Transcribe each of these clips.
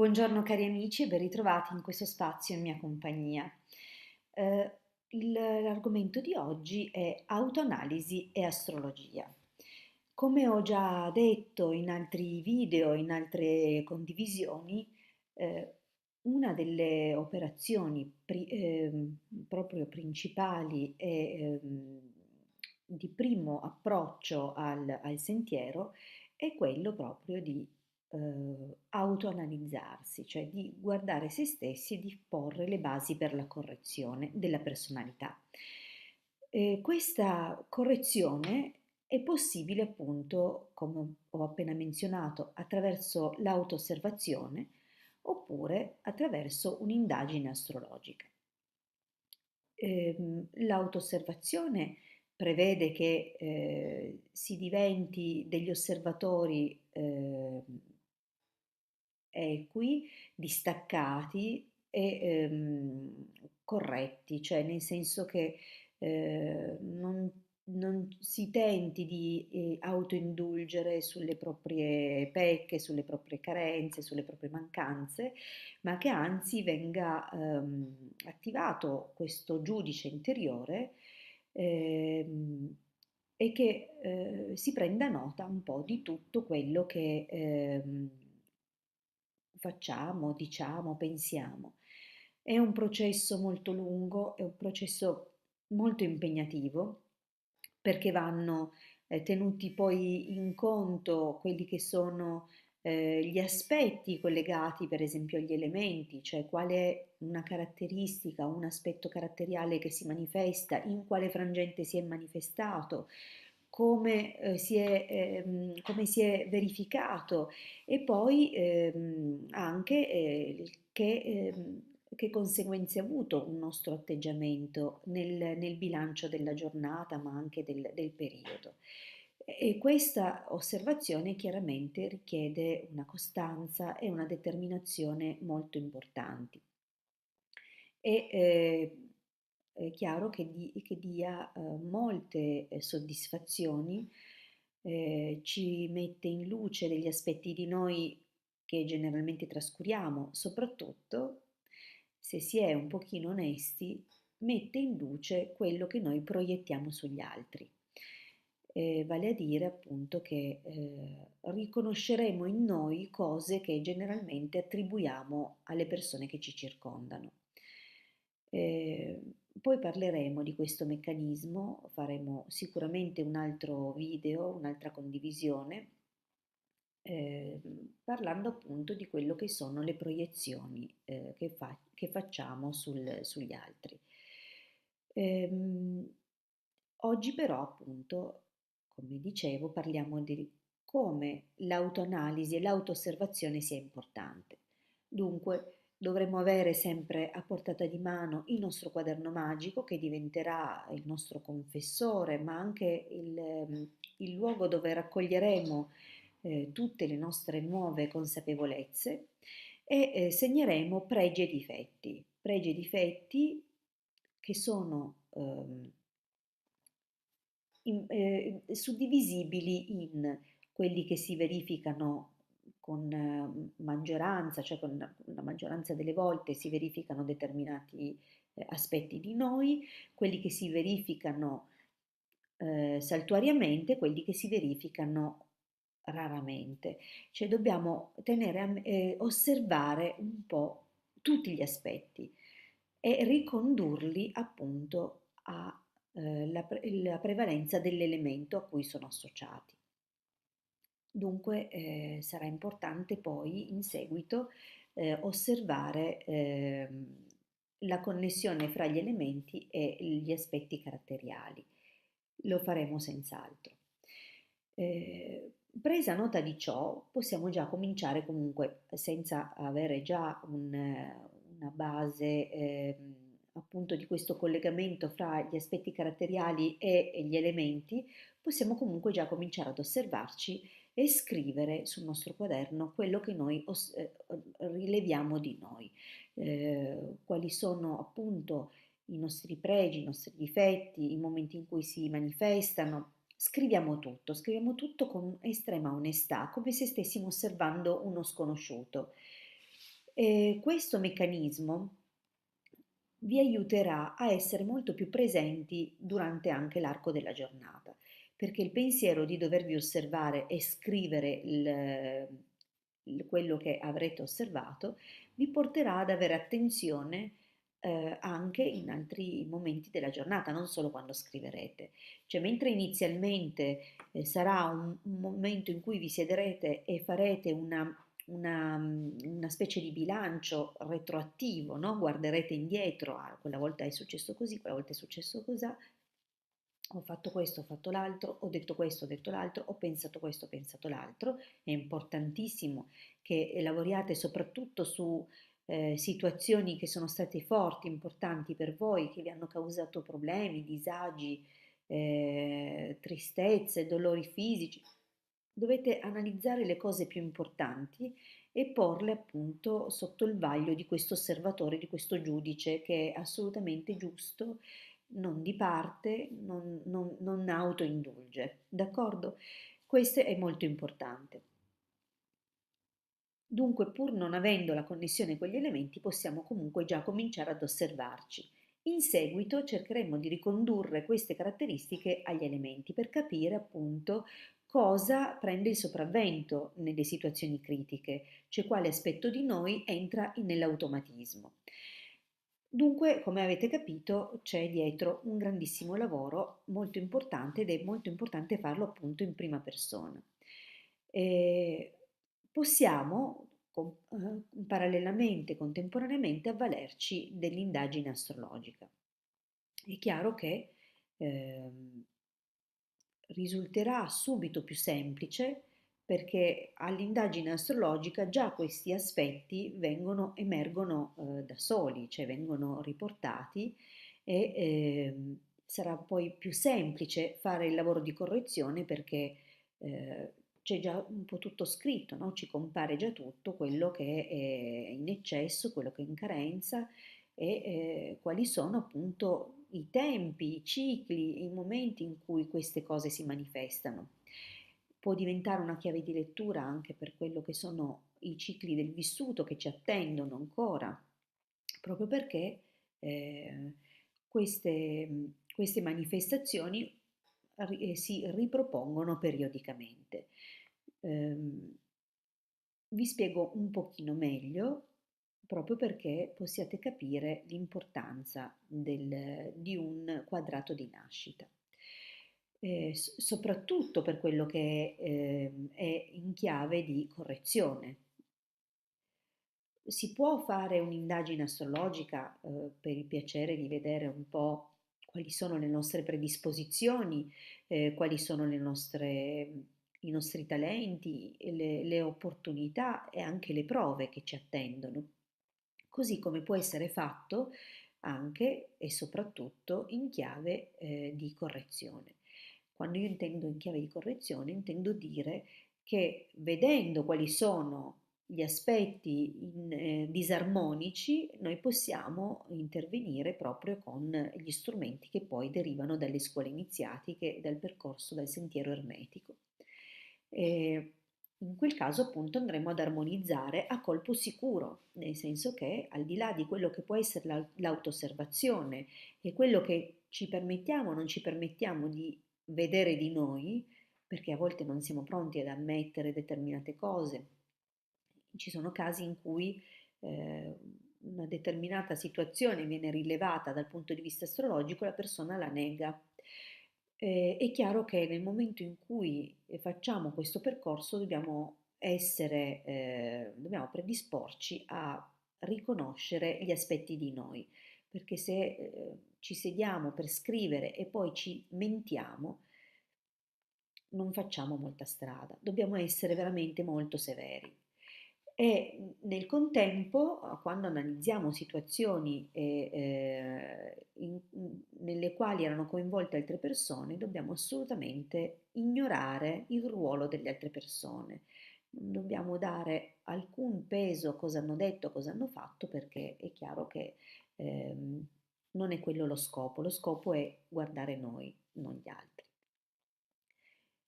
Buongiorno cari amici e ben ritrovati in questo spazio in mia compagnia. L'argomento di oggi è autoanalisi e astrologia. Come ho già detto in altri video, in altre condivisioni, eh, una delle operazioni proprio principali e di primo approccio al sentiero è quello proprio di autoanalizzarsi, cioè di guardare se stessi e di porre le basi per la correzione della personalità. Questa correzione è possibile appunto, come ho appena menzionato, attraverso l'auto-osservazione oppure attraverso un'indagine astrologica. L'auto-osservazione prevede che si diventi degli osservatori equi, distaccati e corretti, cioè nel senso che non si tenti di autoindulgere sulle proprie pecche, sulle proprie carenze, sulle proprie mancanze, ma che anzi venga attivato questo giudice interiore ehm, e che si prenda nota un po' di tutto quello che facciamo, diciamo, pensiamo. È un processo molto lungo, è un processo molto impegnativo perché vanno tenuti poi in conto quelli che sono gli aspetti collegati per esempio agli elementi, cioè qual è una caratteristica, un aspetto caratteriale che si manifesta, in quale frangente si è manifestato, come si è verificato e poi anche che conseguenze ha avuto un nostro atteggiamento nel bilancio della giornata, ma anche del periodo. E questa osservazione chiaramente richiede una costanza e una determinazione molto importanti. È chiaro che dia molte soddisfazioni, ci mette in luce degli aspetti di noi che generalmente trascuriamo, soprattutto se si è un pochino onesti, mette in luce quello che noi proiettiamo sugli altri. Vale a dire appunto che riconosceremo in noi cose che generalmente attribuiamo alle persone che ci circondano. Eh, Poi parleremo di questo meccanismo, faremo sicuramente un altro video, un'altra condivisione, eh, parlando appunto di quello che sono le proiezioni che facciamo sugli altri. Ehm, Oggi però appunto, come dicevo, parliamo di come l'autoanalisi e l'autoosservazione sia importante. Dunque, dovremmo avere sempre a portata di mano il nostro quaderno magico che diventerà il nostro confessore, ma anche il luogo dove raccoglieremo tutte le nostre nuove consapevolezze e segneremo pregi e difetti che sono suddivisibili in quelli che si verificano con maggioranza, cioè con la maggioranza delle volte si verificano determinati aspetti di noi, quelli che si verificano saltuariamente, quelli che si verificano raramente. Cioè dobbiamo osservare un po' tutti gli aspetti e ricondurli appunto alla prevalenza dell'elemento a cui sono associati. Dunque sarà importante poi in seguito osservare la connessione fra gli elementi e gli aspetti caratteriali. Lo faremo senz'altro. Presa nota di ciò, possiamo già cominciare comunque senza avere già una base appunto di questo collegamento fra gli aspetti caratteriali e gli elementi, possiamo comunque già cominciare ad osservarci e scrivere sul nostro quaderno quello che noi rileviamo di noi, quali sono appunto i nostri pregi, i nostri difetti, i momenti in cui si manifestano. Scriviamo tutto con estrema onestà, come se stessimo osservando uno sconosciuto. Questo meccanismo vi aiuterà a essere molto più presenti durante anche l'arco della giornata, perché il pensiero di dovervi osservare e scrivere quello che avrete osservato vi porterà ad avere attenzione anche in altri momenti della giornata, non solo quando scriverete. Cioè, mentre inizialmente sarà un momento in cui vi siederete e farete una specie di bilancio retroattivo, no? Guarderete indietro, ah, quella volta è successo così, quella volta è successo così, ho fatto questo, ho fatto l'altro, ho detto questo, ho detto l'altro, ho pensato questo, ho pensato l'altro. È importantissimo che lavoriate soprattutto su situazioni che sono state forti, importanti per voi, che vi hanno causato problemi, disagi, tristezze, dolori fisici. Dovete analizzare le cose più importanti e porle appunto sotto il vaglio di questo osservatore, di questo giudice che è assolutamente giusto, non di parte, non autoindulge, d'accordo? Questo è molto importante. Dunque, pur non avendo la connessione con gli elementi, possiamo comunque già cominciare ad osservarci. In seguito cercheremo di ricondurre queste caratteristiche agli elementi per capire appunto cosa prende il sopravvento nelle situazioni critiche, cioè quale aspetto di noi entra nell'automatismo. Dunque, come avete capito, c'è dietro un grandissimo lavoro molto importante ed è molto importante farlo appunto in prima persona. Eh, Possiamo parallelamente, contemporaneamente, avvalerci dell'indagine astrologica. È chiaro che ehm, risulterà subito più semplice perché all'indagine astrologica già questi aspetti emergono da soli, cioè vengono riportati e sarà poi più semplice fare il lavoro di correzione perché c'è già un po' tutto scritto, no? Ci compare già tutto quello che è in eccesso, quello che è in carenza e quali sono appunto i tempi, i cicli, i momenti in cui queste cose si manifestano. Può diventare una chiave di lettura anche per quello che sono i cicli del vissuto che ci attendono ancora, proprio perché eh, queste manifestazioni si ripropongono periodicamente. Ehm, Vi spiego un pochino meglio, proprio perché possiate capire l'importanza di un quadrato di nascita. Soprattutto per quello che è in chiave di correzione. Si può fare un'indagine astrologica per il piacere di vedere un po' quali sono le nostre predisposizioni, quali sono i nostri talenti, le opportunità e anche le prove che ci attendono. Così come può essere fatto anche e soprattutto in chiave di correzione. Quando io intendo in chiave di correzione, intendo dire che vedendo quali sono gli aspetti disarmonici, noi possiamo intervenire proprio con gli strumenti che poi derivano dalle scuole iniziatiche, dal percorso, dal sentiero ermetico. E in quel caso appunto andremo ad armonizzare a colpo sicuro, nel senso che al di là di quello che può essere l'autosservazione e quello che ci permettiamo o non ci permettiamo di vedere di noi, perché a volte non siamo pronti ad ammettere determinate cose. Ci sono casi in cui eh, una determinata situazione viene rilevata dal punto di vista astrologico e la persona la nega. È chiaro che nel momento in cui facciamo questo percorso dobbiamo predisporci a riconoscere gli aspetti di noi, perché se ci sediamo per scrivere e poi ci mentiamo, non facciamo molta strada, dobbiamo essere veramente molto severi. E nel contempo, quando analizziamo situazioni nelle quali erano coinvolte altre persone, dobbiamo assolutamente ignorare il ruolo delle altre persone. Non dobbiamo dare alcun peso a cosa hanno detto, a cosa hanno fatto, perché è chiaro che non è quello lo scopo è guardare noi, non gli altri.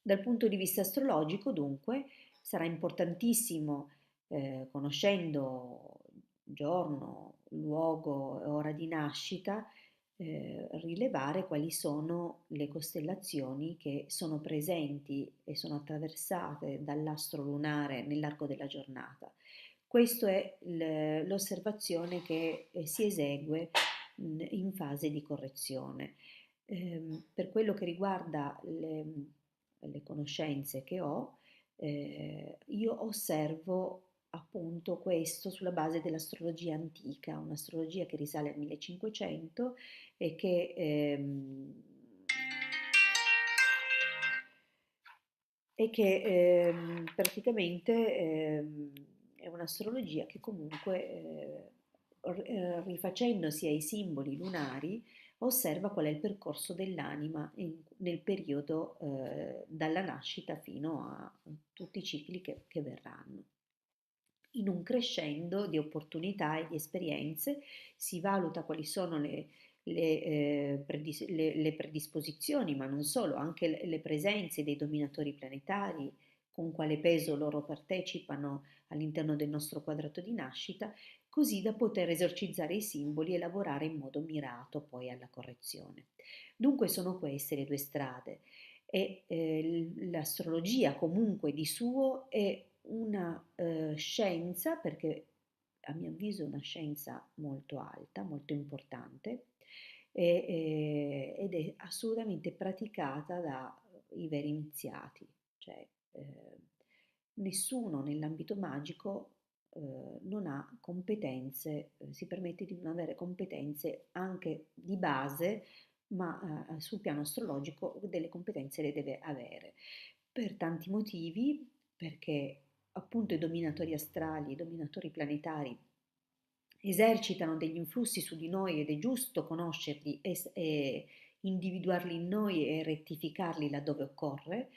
Dal punto di vista astrologico, dunque, sarà importantissimo, conoscendo giorno, luogo e ora di nascita, rilevare quali sono le costellazioni che sono presenti e sono attraversate dall'astro lunare nell'arco della giornata. Questa è l'osservazione che si esegue in fase di correzione. Per quello che riguarda le conoscenze che ho, io osservo appunto questo sulla base dell'astrologia antica, un'astrologia che risale al 1500 e che praticamente è un'astrologia che comunque, rifacendosi ai simboli lunari, osserva qual è il percorso dell'anima nel periodo dalla nascita fino a tutti i cicli che verranno. In un crescendo di opportunità e di esperienze si valuta quali sono le predisposizioni, ma non solo, anche le presenze dei dominatori planetari, con quale peso loro partecipano all'interno del nostro quadrato di nascita, così da poter esorcizzare i simboli e lavorare in modo mirato poi alla correzione. Dunque sono queste le due strade e l'astrologia comunque di suo è una scienza, perché a mio avviso è una scienza molto alta, molto importante, ed è assolutamente praticata dai veri iniziati, cioè nessuno nell'ambito magico non ha competenze, si permette di non avere competenze anche di base, ma sul piano astrologico delle competenze le deve avere per tanti motivi, perché appunto i dominatori astrali, i dominatori planetari esercitano degli influssi su di noi ed è giusto conoscerli e individuarli in noi e rettificarli laddove occorre,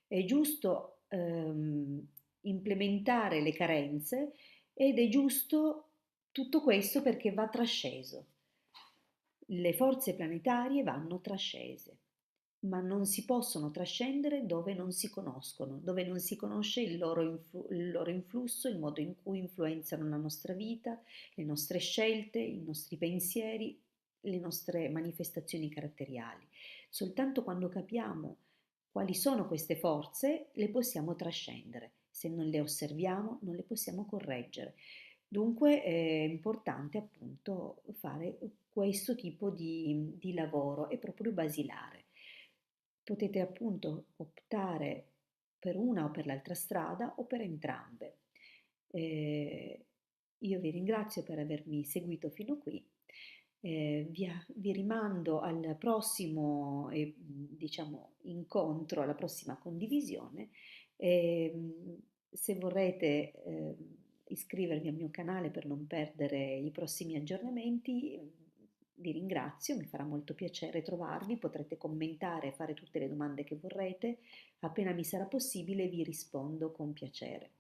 è giusto implementare le carenze ed è giusto tutto questo perché va trasceso. Le forze planetarie vanno trascese, ma non si possono trascendere dove non si conoscono, dove non si conosce il loro influsso, il modo in cui influenzano la nostra vita, le nostre scelte, i nostri pensieri, le nostre manifestazioni caratteriali. Soltanto quando capiamo quali sono queste forze, le possiamo trascendere. Se non le osserviamo, non le possiamo correggere. Dunque è importante appunto fare questo tipo di lavoro, è proprio basilare. Potete appunto optare per una o per l'altra strada o per entrambe. Eh, io vi ringrazio per avermi seguito fino qui. Vi rimando al prossimo diciamo, incontro, alla prossima condivisione. Se vorrete iscrivervi al mio canale per non perdere i prossimi aggiornamenti, vi ringrazio, mi farà molto piacere trovarvi, potrete commentare e fare tutte le domande che vorrete, appena mi sarà possibile vi rispondo con piacere.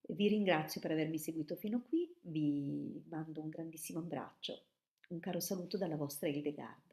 Vi ringrazio per avermi seguito fino qui, vi mando un grandissimo abbraccio, un caro saluto dalla vostra Hildegard.